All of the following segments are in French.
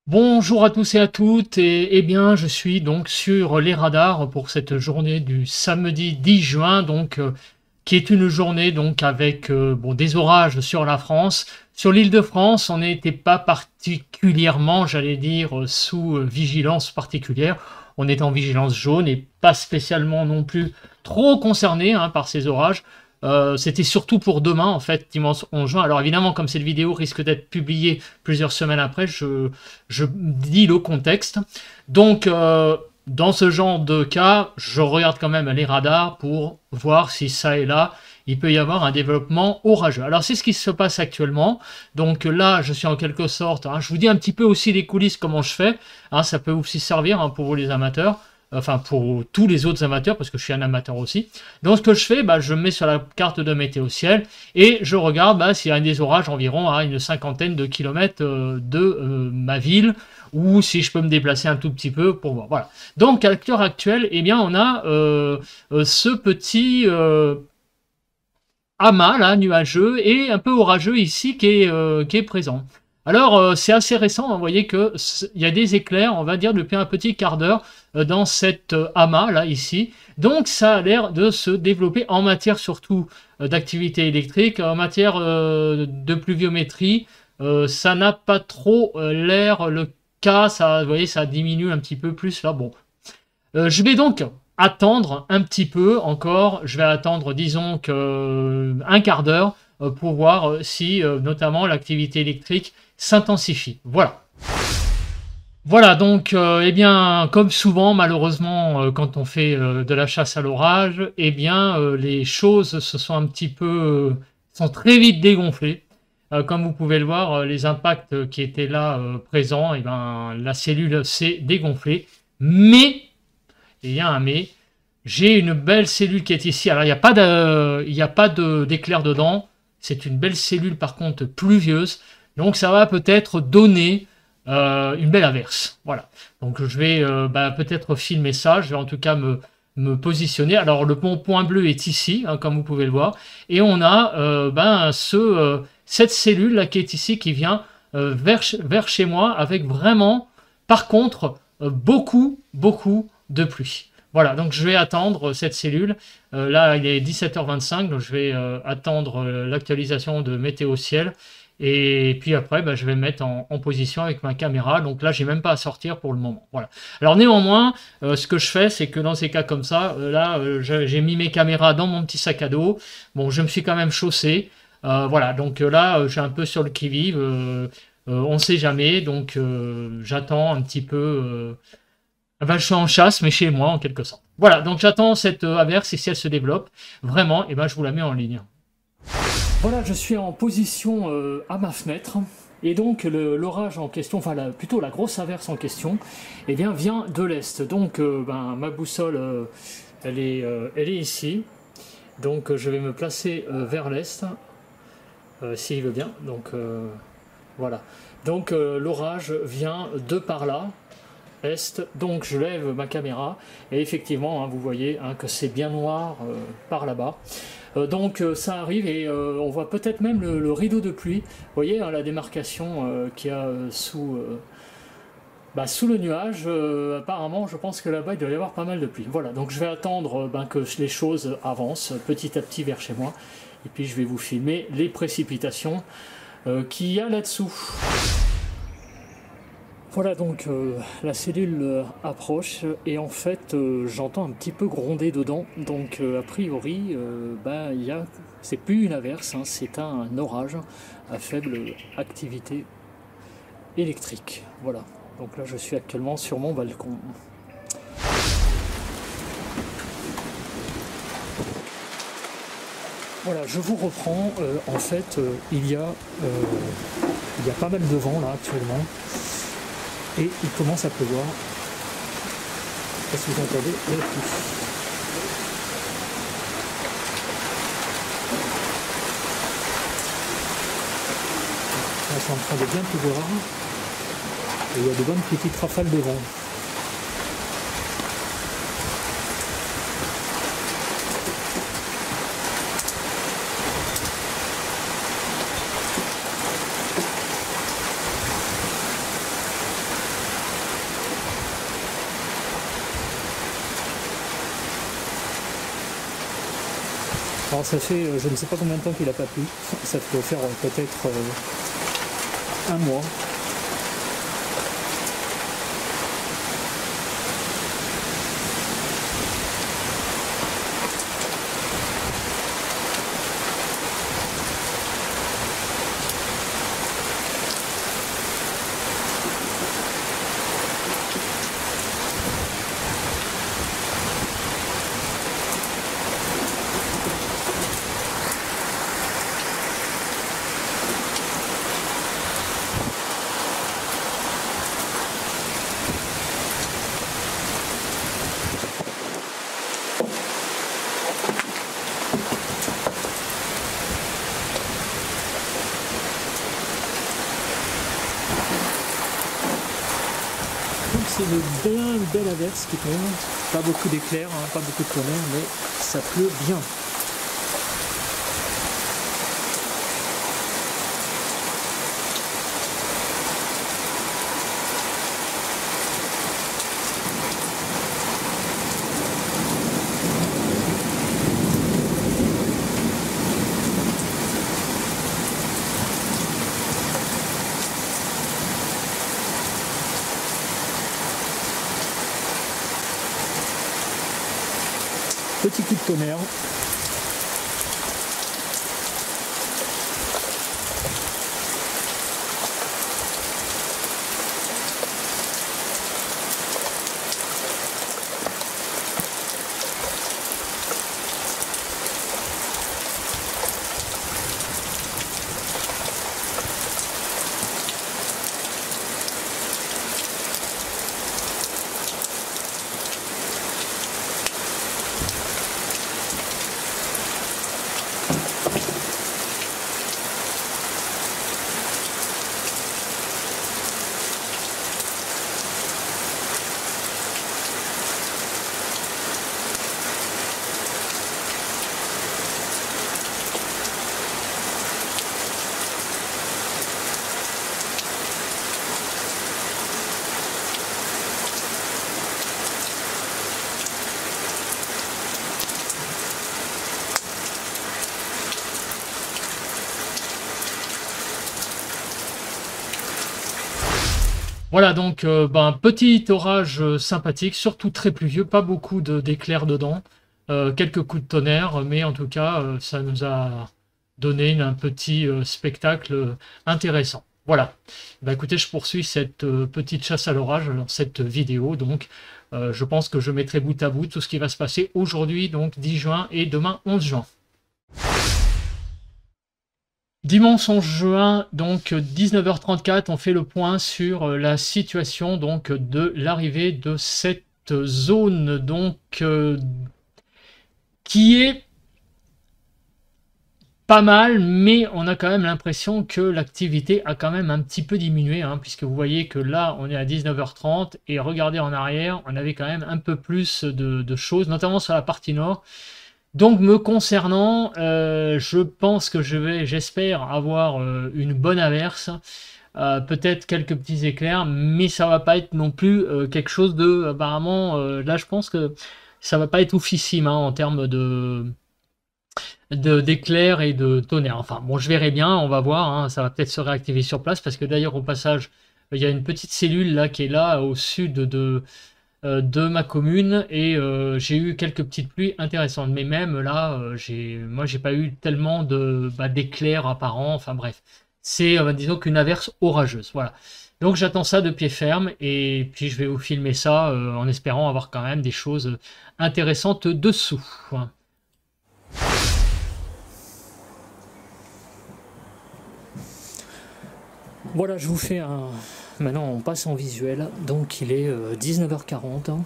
Bonjour à tous et à toutes, et bien je suis donc sur les radars pour cette journée du samedi 10 juin, qui est une journée donc avec des orages sur la France. Sur l'île de France, on n'était pas particulièrement, j'allais dire, sous vigilance particulière. On est en vigilance jaune et pas spécialement non plus trop concerné par ces orages. C'était surtout pour demain, en fait, dimanche 11 juin. Alors évidemment, comme cette vidéo risque d'être publiée plusieurs semaines après, je dis le contexte. Donc, dans ce genre de cas, je regarde quand même les radars pour voir si ça et là, il peut y avoir un développement orageux. Alors c'est ce qui se passe actuellement. Donc là, je suis en quelque sorte, je vous dis un petit peu aussi les coulisses, comment je fais. Ça peut aussi servir pour vous les amateurs. Enfin, pour tous les autres amateurs, parce que je suis un amateur aussi. Donc, ce que je fais, je me mets sur la carte de météo ciel et je regarde s'il y a des orages environ à une cinquantaine de kilomètres de ma ville, ou si je peux me déplacer un tout petit peu pour voir. Voilà. Donc, à l'heure actuelle, eh bien, on a ce petit amas là, nuageux et un peu orageux ici qui est présent. Alors, c'est assez récent, vous voyez qu'il y a des éclairs, on va dire, depuis un petit quart d'heure dans cet amas, là, ici. Donc, ça a l'air de se développer en matière surtout d'activité électrique, en matière de pluviométrie. Ça n'a pas trop l'air le cas, ça, vous voyez, ça diminue un petit peu plus, là, bon. Je vais donc attendre un petit peu encore, je vais attendre, disons, un quart d'heure pour voir si, notamment, l'activité électrique s'intensifie. Voilà. Voilà, donc, eh bien, comme souvent, malheureusement, quand on fait de la chasse à l'orage, eh bien, les choses se sont un petit peu, sont très vite dégonflées. Comme vous pouvez le voir, les impacts qui étaient là présents, eh ben, la cellule s'est dégonflée. Mais, il y a un mais, j'ai une belle cellule qui est ici. Alors, il n'y a pas d'éclair dedans. C'est une belle cellule, par contre, pluvieuse. Donc, ça va peut-être donner une belle averse. Voilà. Donc, je vais peut-être filmer ça. Je vais en tout cas me positionner. Alors, le point bleu est ici, comme vous pouvez le voir. Et on a cette cellule là qui est ici, qui vient vers chez moi, avec vraiment, par contre, beaucoup de pluie. Voilà, donc je vais attendre cette cellule. Là, il est 17h25, donc je vais attendre l'actualisation de Météo Ciel. Et puis après, je vais me mettre en position avec ma caméra. Donc là, j'ai même pas à sortir pour le moment. Voilà. Alors néanmoins, ce que je fais, c'est que dans ces cas comme ça, j'ai mis mes caméras dans mon petit sac à dos. Bon, je me suis quand même chaussé. Voilà, donc là, je suis un peu sur le qui-vive. On ne sait jamais, donc j'attends un petit peu. Je suis en chasse, mais chez moi, en quelque sorte. Voilà, donc j'attends cette averse, et si elle se développe, vraiment, et je vous la mets en ligne. Voilà, je suis en position à ma fenêtre, et donc l'orage en question, enfin plutôt la grosse averse en question, vient de l'est. Donc ma boussole, elle est ici, donc je vais me placer vers l'est, s'il veut bien. Donc voilà. Donc l'orage vient de par là. Donc je lève ma caméra et effectivement vous voyez que c'est bien noir par là-bas. Donc ça arrive et on voit peut-être même le rideau de pluie. Vous voyez la démarcation qu'il y a sous le nuage. Apparemment je pense que là-bas il doit y avoir pas mal de pluie. Voilà, donc je vais attendre que les choses avancent petit à petit vers chez moi. Et puis je vais vous filmer les précipitations qu'il y a là-dessous. Voilà, donc la cellule approche et en fait j'entends un petit peu gronder dedans, donc a priori c'est plus une averse, c'est un orage à faible activité électrique. Voilà, donc là je suis actuellement sur mon balcon. Voilà, je vous reprends. En fait il y a pas mal de vent là actuellement. Et il commence à pleuvoir. Est-ce que vous entendez la pluie? Là, c'est en train de bien pleuvoir. Et il y a de bonnes petites rafales de vent. Alors ça fait, je ne sais pas combien de temps qu'il n'a pas plu, ça peut faire peut-être un mois. C'est une belle averse qui tombe, pas beaucoup d'éclairs, hein, pas beaucoup de tonnerre, mais ça pleut bien. Petit coup de tonnerre. Voilà, donc petit orage sympathique, surtout très pluvieux, pas beaucoup d'éclairs dedans, quelques coups de tonnerre, mais en tout cas, ça nous a donné un petit spectacle intéressant. Voilà. Bah, écoutez, je poursuis cette petite chasse à l'orage dans cette vidéo. Donc, je pense que je mettrai bout à bout tout ce qui va se passer aujourd'hui, donc 10 juin et demain 11 juin. Dimanche 11 juin, donc 19h34, on fait le point sur la situation donc de l'arrivée de cette zone donc qui est pas mal, mais on a quand même l'impression que l'activité a quand même un petit peu diminué, hein, puisque vous voyez que là on est à 19h30 et regardez en arrière, on avait quand même un peu plus de choses, notamment sur la partie nord. Donc me concernant, je pense que j'espère avoir une bonne averse, peut-être quelques petits éclairs, mais ça va pas être non plus quelque chose de, apparemment, là je pense que ça va pas être oufissime, hein, en termes d'éclairs et de tonnerre. Enfin bon, je verrai bien, on va voir, hein, ça va peut-être se réactiver sur place, parce que d'ailleurs au passage, il y a une petite cellule là qui est là au sud de ma commune et j'ai eu quelques petites pluies intéressantes, mais même là moi j'ai pas eu tellement d'éclairs apparents, enfin bref, c'est disons qu'une averse orageuse, voilà. Donc j'attends ça de pied ferme et puis je vais vous filmer ça en espérant avoir quand même des choses intéressantes dessous. Voilà, je vous fais un... Maintenant, on passe en visuel. Donc, il est 19h40.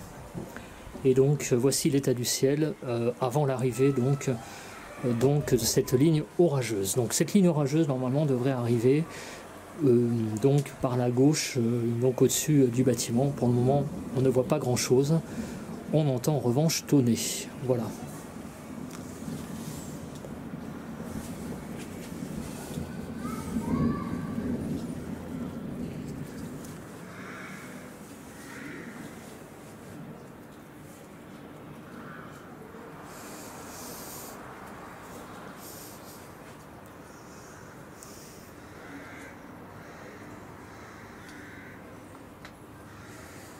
Et donc, voici l'état du ciel avant l'arrivée de cette ligne orageuse. Donc, cette ligne orageuse, normalement, devrait arriver donc par la gauche, donc au-dessus du bâtiment. Pour le moment, on ne voit pas grand-chose. On entend en revanche tonner. Voilà.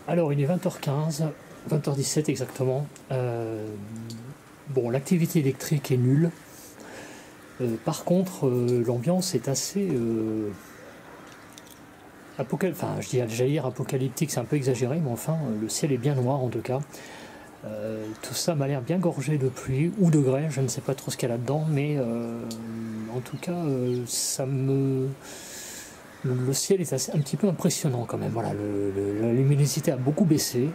Alors il est 20h15, 20h17 exactement. Bon, l'activité électrique est nulle. Par contre, l'ambiance est assez j'allais dire apocalyptique, c'est un peu exagéré, mais enfin, le ciel est bien noir en tout cas. Tout ça m'a l'air bien gorgé de pluie ou de grêle, je ne sais pas trop ce qu'il y a là-dedans, mais en tout cas, le ciel est un petit peu impressionnant quand même. Voilà, la luminosité a beaucoup baissé,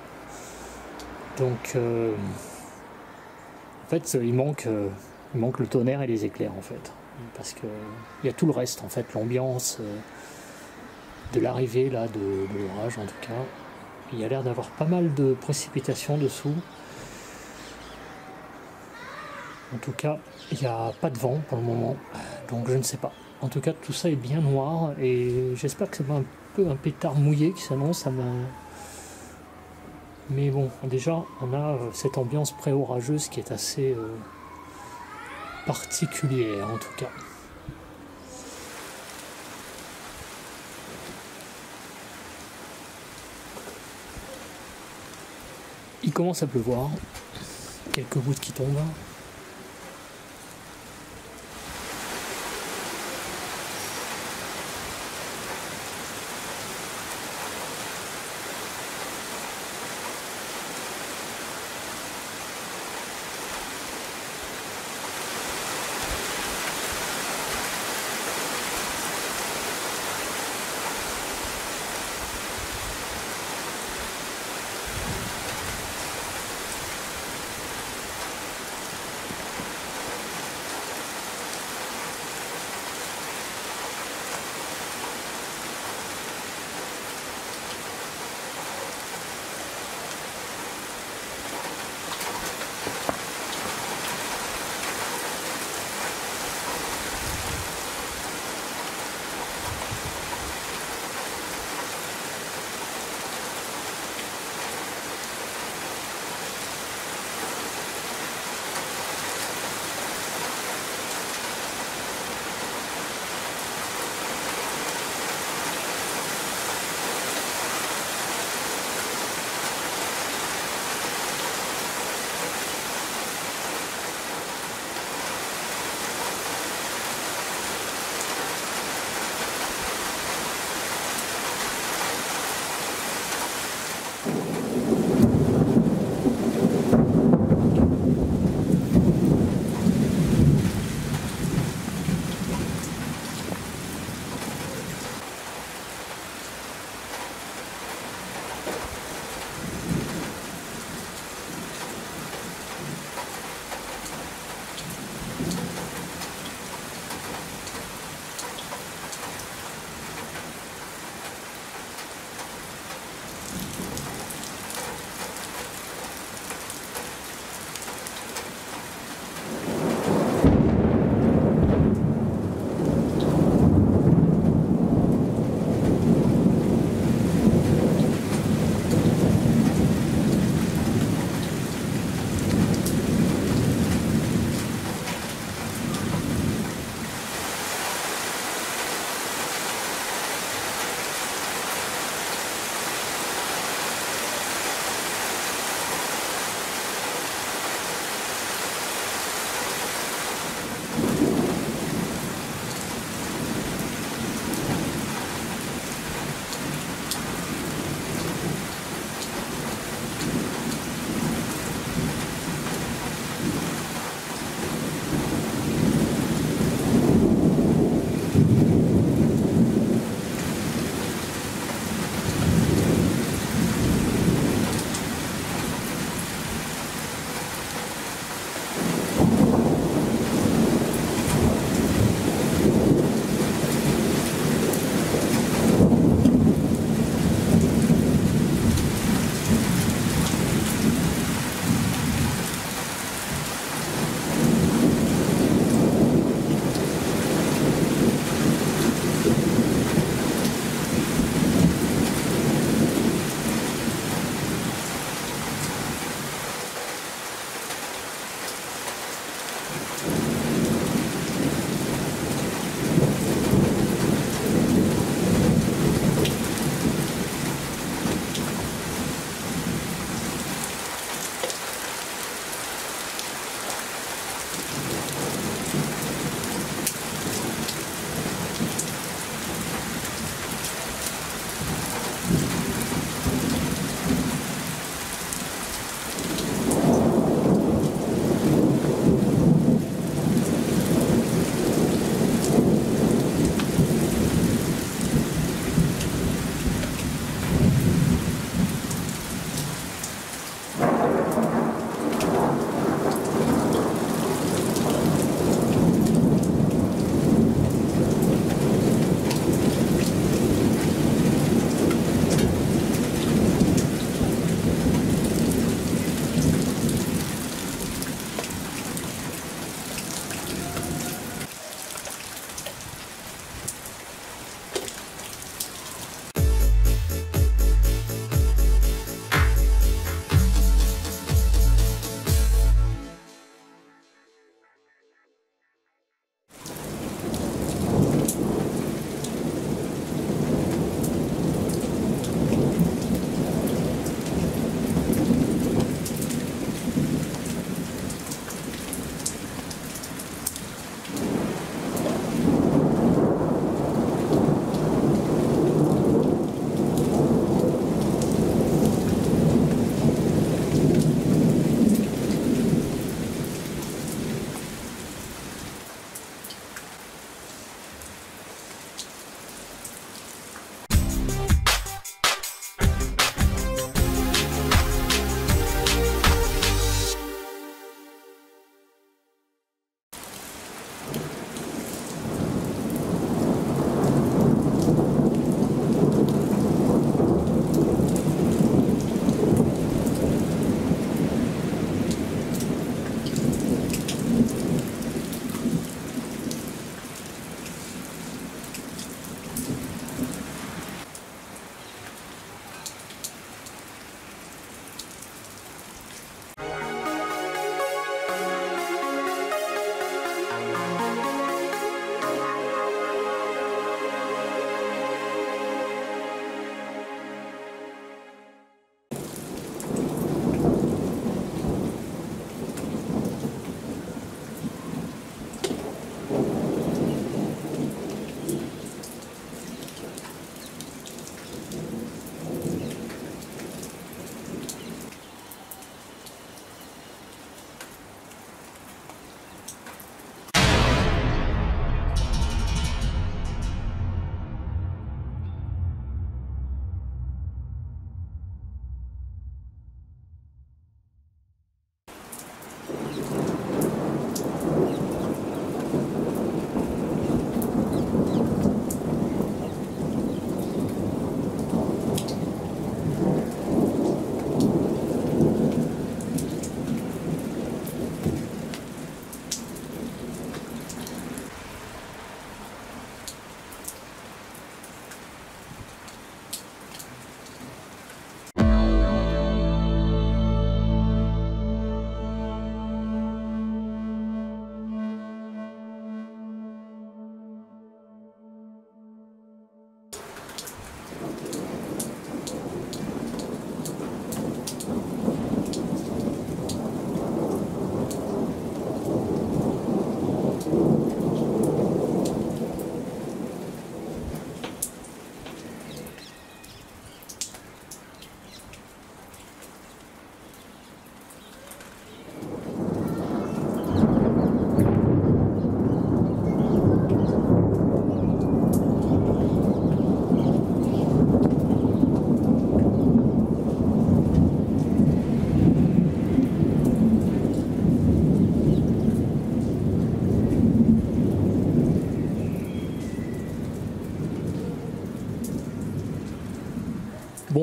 donc en fait, il manque le tonnerre et les éclairs en fait, parce que il y a tout le reste en fait, l'ambiance de l'arrivée là de l'orage en tout cas. Il y a l'air d'avoir pas mal de précipitations dessous. En tout cas, il n'y a pas de vent pour le moment, donc je ne sais pas. En tout cas, tout ça est bien noir et j'espère que c'est pas un peu un pétard mouillé qui s'annonce. Mais bon, déjà, on a cette ambiance pré-orageuse qui est assez particulière en tout cas. Il commence à pleuvoir, quelques gouttes qui tombent.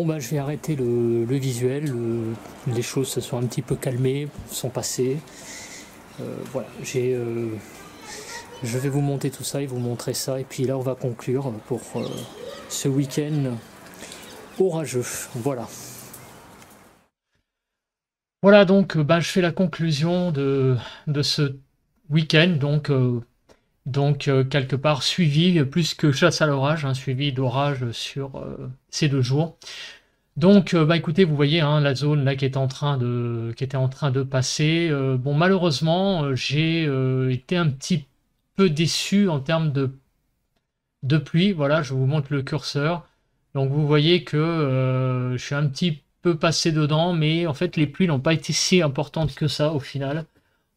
Bon, bah, je vais arrêter le visuel. Les choses se sont un petit peu calmées, sont passées. Voilà, je vais vous monter tout ça et vous montrer ça. Et puis là, on va conclure pour ce week-end orageux. Voilà. Voilà, donc bah, je fais la conclusion de ce week-end. Donc quelque part suivi, plus que chasse à l'orage, un suivi d'orage sur ces 2 jours. Donc, bah écoutez, vous voyez hein, la zone là qui était en train de passer. Bon, malheureusement, j'ai été un petit peu déçu en termes de pluie. Voilà, je vous montre le curseur. Donc, vous voyez que je suis un petit peu passé dedans, mais en fait, les pluies n'ont pas été si importantes que ça au final.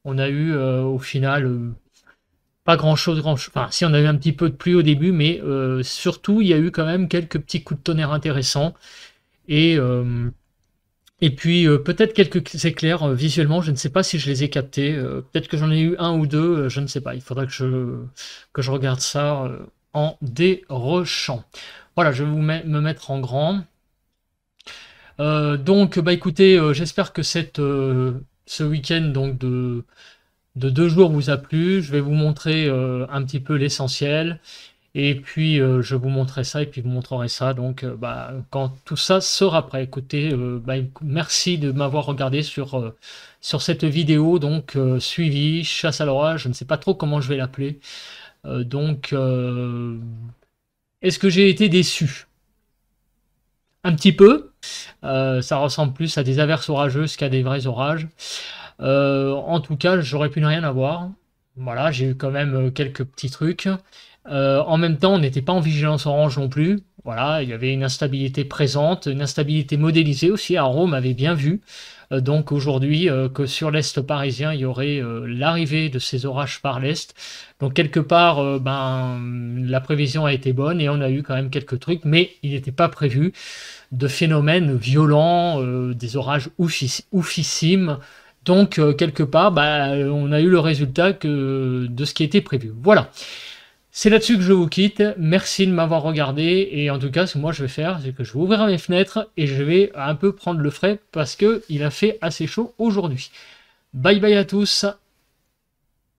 On a eu au final pas grand-chose. Enfin, si on a eu un petit peu de pluie au début, mais surtout, il y a eu quand même quelques petits coups de tonnerre intéressants. Et puis peut-être quelques éclairs visuellement, je ne sais pas si je les ai captés. Peut-être que j'en ai eu 1 ou 2, je ne sais pas. Il faudra que je regarde ça en dérochant. Voilà, je vais me mettre en grand. Donc, bah écoutez, j'espère que ce week-end donc de 2 jours vous a plu. Je vais vous montrer un petit peu l'essentiel. Et puis, je vous montrerai ça et puis vous montrerai ça. Donc, bah, quand tout ça sera prêt. Écoutez, bah, merci de m'avoir regardé sur cette vidéo. Donc, suivi, chasse à l'orage. Je ne sais pas trop comment je vais l'appeler. Donc, est-ce que j'ai été déçu? Un petit peu. Ça ressemble plus à des averses orageuses qu'à des vrais orages. En tout cas, j'aurais pu ne rien avoir. Voilà, j'ai eu quand même quelques petits trucs. En même temps, on n'était pas en vigilance orange non plus. Voilà, il y avait une instabilité présente, une instabilité modélisée aussi. Arome avait bien vu. Donc aujourd'hui, que sur l'est parisien, il y aurait l'arrivée de ces orages par l'est. Donc quelque part, ben, la prévision a été bonne et on a eu quand même quelques trucs, mais il n'était pas prévu de phénomènes violents, des orages oufissimes. Donc, quelque part, bah, on a eu le résultat de ce qui était prévu. Voilà. C'est là-dessus que je vous quitte. Merci de m'avoir regardé. Et en tout cas, ce que moi je vais faire, c'est que je vais ouvrir mes fenêtres et je vais un peu prendre le frais parce qu'il a fait assez chaud aujourd'hui. Bye bye à tous.